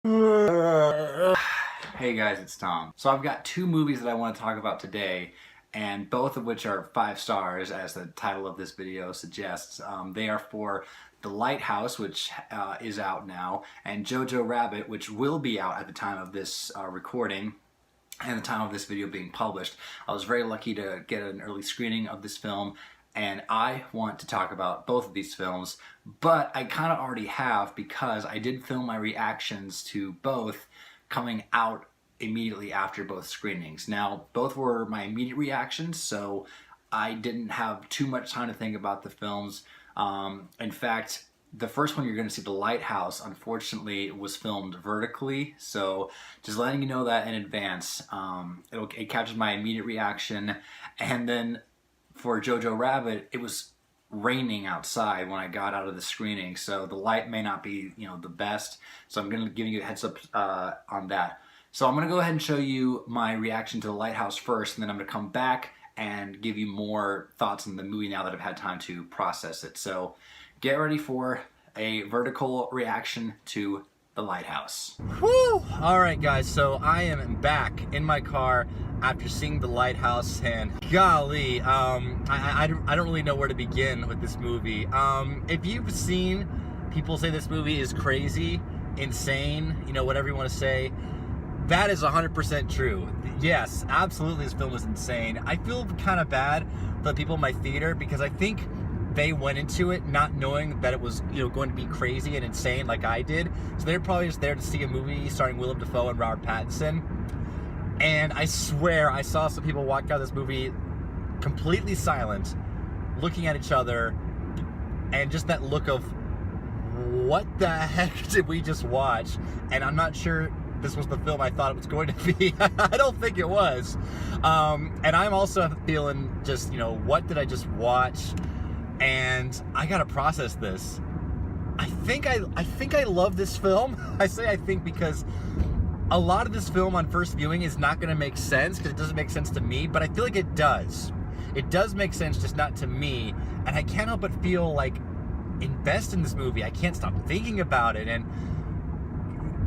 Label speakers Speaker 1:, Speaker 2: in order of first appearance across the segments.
Speaker 1: Hey guys, it's Tom. So I've got two movies that I want to talk about today, and both of which are 5 stars, as the title of this video suggests. They are for The Lighthouse, which is out now, and JOJO Rabbit, which will be out at the time of this recording and the time of this video being published. I was very lucky to get an early screening of this film, and I want to talk about both of these films, but I kind of already have, because I did film my reactions to both coming out immediately after both screenings. Now, both were my immediate reactions, so I didn't have too much time to think about the films. In fact, the first one you're going to see, The Lighthouse, unfortunately was filmed vertically, so just letting you know that in advance. It captured my immediate reaction, and then for JOJO Rabbit, it was raining outside when I got out of the screening, so the light may not be, the best, so I'm going to give you a heads up on that. So I'm going to go ahead and show you my reaction to The Lighthouse first, and then I'm going to come back and give you more thoughts on the movie now that I've had time to process it. So get ready for a vertical reaction to The Lighthouse. Woo! Alright guys, so I am back in my car after seeing The Lighthouse, and golly, I don't really know where to begin with this movie. If you've seen people say this movie is crazy, insane, whatever you want to say, that is 100% true. Yes, absolutely, this film was insane. I feel kind of bad for the people in my theater, because I think they went into it not knowing that it was, going to be crazy and insane like I did. So they're probably just there to see a movie starring Willem Dafoe and Robert Pattinson. And I swear I saw some people walk out of this movie completely silent, looking at each other, and just that look of, what the heck did we just watch? And I'm not sure this was the film I thought it was going to be. I don't think it was. And I'm also feeling just, what did I just watch? And I gotta process this. I think I love this film. I say I think because a lot of this film on first viewing is not gonna make sense, because it doesn't make sense to me, but I feel like it does. It does make sense, just not to me. And I can't help but feel like invest in this movie. I can't stop thinking about it. And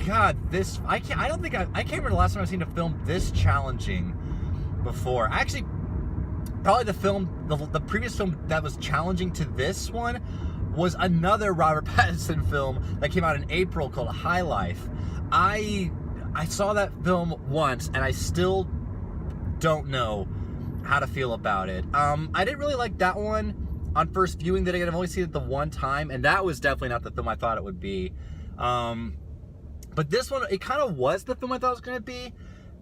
Speaker 1: God, I can't remember the last time I've seen a film this challenging before. Actually, probably the previous film that was challenging to this one was another Robert Pattinson film that came out in April called High Life. I saw that film once, and I still don't know how to feel about it. I didn't really like that one on first viewing. That I've only seen it the one time, and that was definitely not the film I thought it would be. But this one, it kind of was the film I thought it was going to be,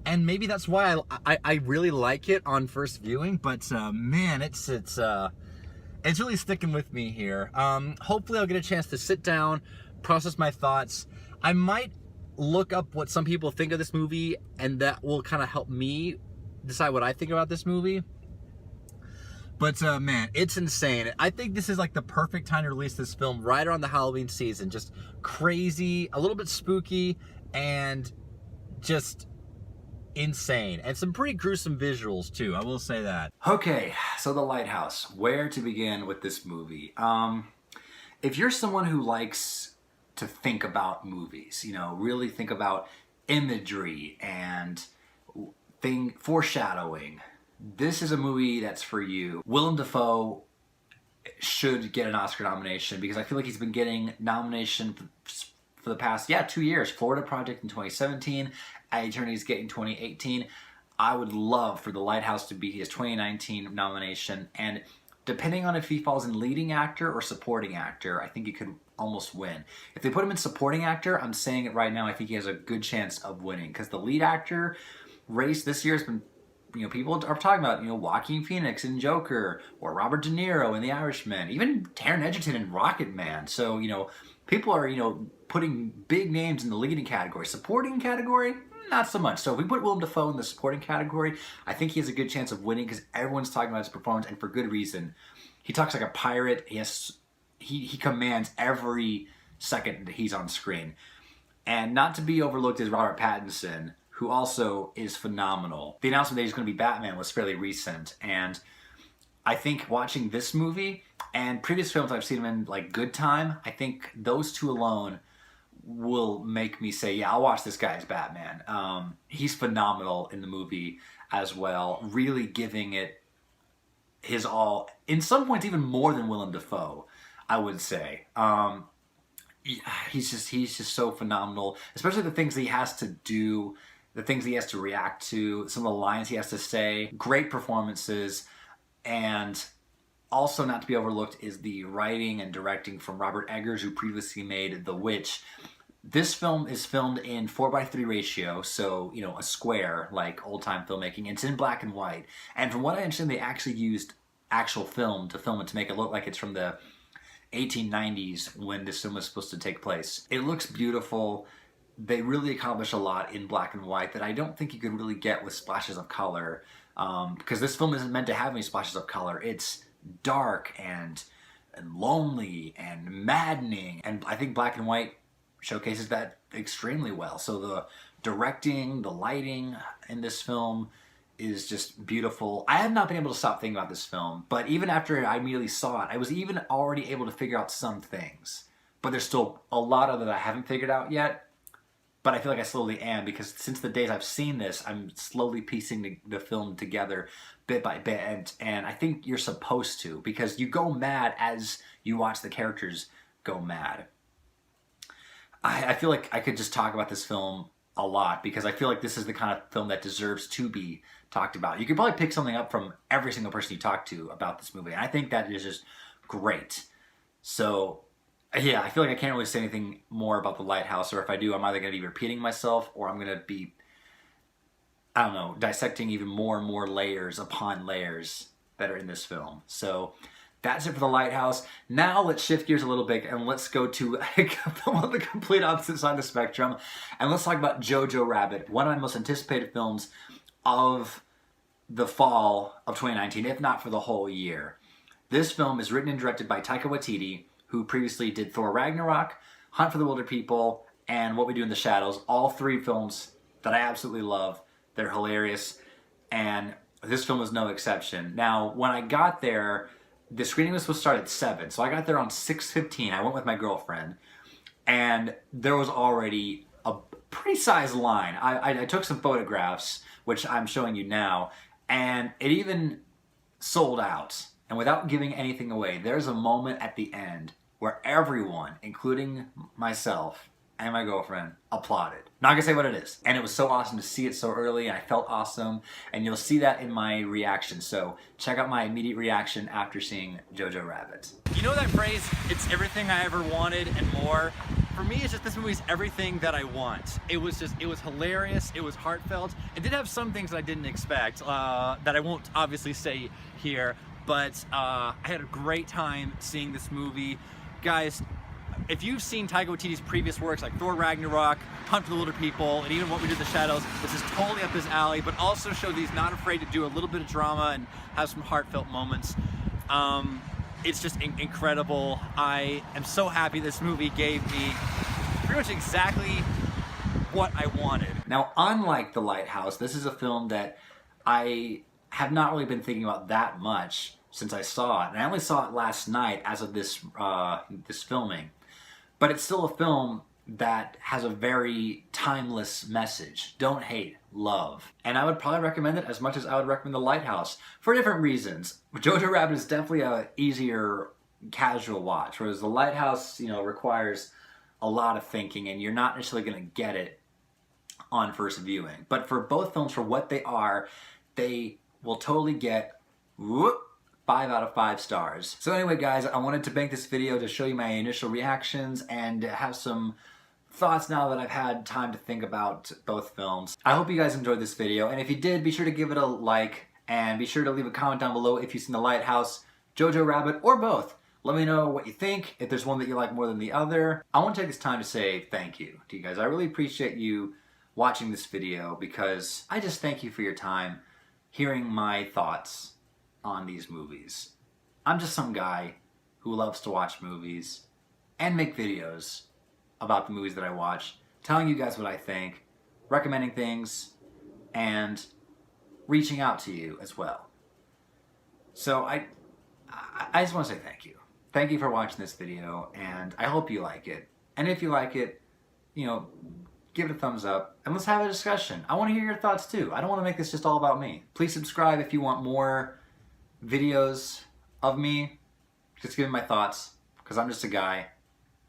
Speaker 1: and maybe that's why I really like it on first viewing. But man, it's really sticking with me here. Hopefully I'll get a chance to sit down, process my thoughts. I might look up what some people think of this movie, and that will kind of help me decide what I think about this movie. But man, it's insane. I think this is like the perfect time to release this film, right around the Halloween season. Just crazy, a little bit spooky, and just insane. And some pretty gruesome visuals too, I will say that. Okay, so The Lighthouse. Where to begin with this movie? If you're someone who likes to think about movies, really think about imagery and foreshadowing, this is a movie that's for you. Willem Dafoe should get an Oscar nomination, because I feel like he's been getting nomination for the past 2 years. Florida Project in 2017, At Eternity's getting 2018. I would love for The Lighthouse to be his 2019 nomination, and depending on if he falls in leading actor or supporting actor, I think he could almost win. If they put him in supporting actor, I'm saying it right now, I think he has a good chance of winning, because the lead actor race this year has been, people are talking about, Joaquin Phoenix in Joker, or Robert De Niro in The Irishman, even Taron Egerton in Rocket Man. So, people are, putting big names in the leading category. Supporting category, not so much. So if we put Willem Dafoe in the supporting category, I think he has a good chance of winning, because everyone's talking about his performance, and for good reason. He talks like a pirate. He commands every second that he's on screen. And not to be overlooked is Robert Pattinson, who also is phenomenal. The announcement that he's going to be Batman was fairly recent, and I think watching this movie and previous films I've seen him in, like Good Time, I think those two alone will make me say, yeah, I'll watch this guy as Batman. He's phenomenal in the movie as well, really giving it his all, in some points even more than Willem Dafoe, I would say. He's just so phenomenal, especially the things that he has to do, the things he has to react to, some of the lines he has to say. Great performances. And also not to be overlooked is the writing and directing from Robert Eggers, who previously made The Witch. This film is filmed in 4:3 ratio, so, you know, a square, like old-time filmmaking. It's in black and white. And from what I understand, they actually used actual film to film it to make it look like it's from the 1890s when this film was supposed to take place. It looks beautiful. They really accomplish a lot in black and white that I don't think you could really get with splashes of color, because this film isn't meant to have any splashes of color. It's dark and lonely and maddening, and I think black and white showcases that extremely well. So the directing, the lighting in this film is just beautiful. I have not been able to stop thinking about this film, but even after I immediately saw it, I was even already able to figure out some things. But there's still a lot of it that I haven't figured out yet, but I feel like I slowly am, because since the days I've seen this, I'm slowly piecing the film together bit by bit, and I think you're supposed to, because you go mad as you watch the characters go mad. I feel like I could just talk about this film a lot, because I feel like this is the kind of film that deserves to be talked about. You could probably pick something up from every single person you talk to about this movie, and I think that is just great. So yeah, I feel like I can't really say anything more about The Lighthouse, or if I do, I'm either going to be repeating myself, or I'm going to be, I don't know, dissecting even more and more layers upon layers that are in this film. So that's it for The Lighthouse. Now let's shift gears a little bit and let's go to the complete opposite side of the spectrum, and let's talk about JOJO Rabbit, one of my most anticipated films of the fall of 2019, if not for the whole year. This film is written and directed by Taika Waititi, who previously did Thor Ragnarok, Hunt for the Wilder People, and What We Do in the Shadows. All three films that I absolutely love. They're hilarious, and this film was no exception. Now, when I got there, the screening was supposed to start at 7, so I got there on 6:15. I went with my girlfriend, and there was already a pretty sized line. I took some photographs, which I'm showing you now, and it even sold out. And without giving anything away, there's a moment at the end where everyone, including myself and my girlfriend, applauded. Not gonna say what it is. And it was so awesome to see it so early, and I felt awesome, and you'll see that in my reaction. So check out my immediate reaction after seeing JOJO Rabbit.
Speaker 2: You know that phrase, it's everything I ever wanted and more? For me, it's just, this movie's everything that I want. It was hilarious, it was heartfelt. It did have some things that I didn't expect, that I won't obviously say here, but I had a great time seeing this movie. Guys, if you've seen Taika Waititi's previous works like Thor Ragnarok, Hunt for the Wilder People, and even What We Do in the Shadows, this is totally up his alley, but also show that he's not afraid to do a little bit of drama and have some heartfelt moments. It's just incredible. I am so happy this movie gave me pretty much exactly what I wanted.
Speaker 1: Now, unlike The Lighthouse, this is a film that I have not really been thinking about that much since I saw it. And I only saw it last night as of this filming. But it's still a film that has a very timeless message. Don't hate, love. And I would probably recommend it as much as I would recommend The Lighthouse for different reasons. JOJO Rabbit is definitely a easier casual watch, whereas The Lighthouse, you know, requires a lot of thinking, and you're not necessarily going to get it on first viewing. But for both films, for what they are, they will totally get 5 out of 5 stars. So anyway, guys, I wanted to make this video to show you my initial reactions and have some thoughts now that I've had time to think about both films. I hope you guys enjoyed this video, and if you did, be sure to give it a like, and be sure to leave a comment down below if you've seen The Lighthouse, JOJO Rabbit, or both. Let me know what you think, if there's one that you like more than the other. I want to take this time to say thank you to you guys. I really appreciate you watching this video, because I just thank you for your time hearing my thoughts on these movies. I'm just some guy who loves to watch movies and make videos about the movies that I watch, telling you guys what I think, recommending things, and reaching out to you as well. So I just want to say thank you. Thank you for watching this video, and I hope you like it. And if you like it, you know, give it a thumbs up, and let's have a discussion. I want to hear your thoughts too. I don't want to make this just all about me. Please subscribe if you want more videos of me just giving my thoughts, because I'm just a guy,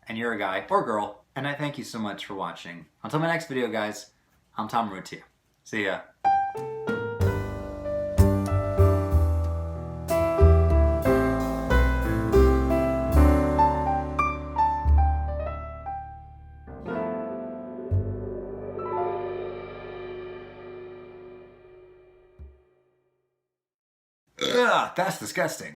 Speaker 1: and you're a guy or girl, and I thank you so much for watching. Until my next video, guys, I'm Tom Rutia. See ya. Ugh, that's disgusting.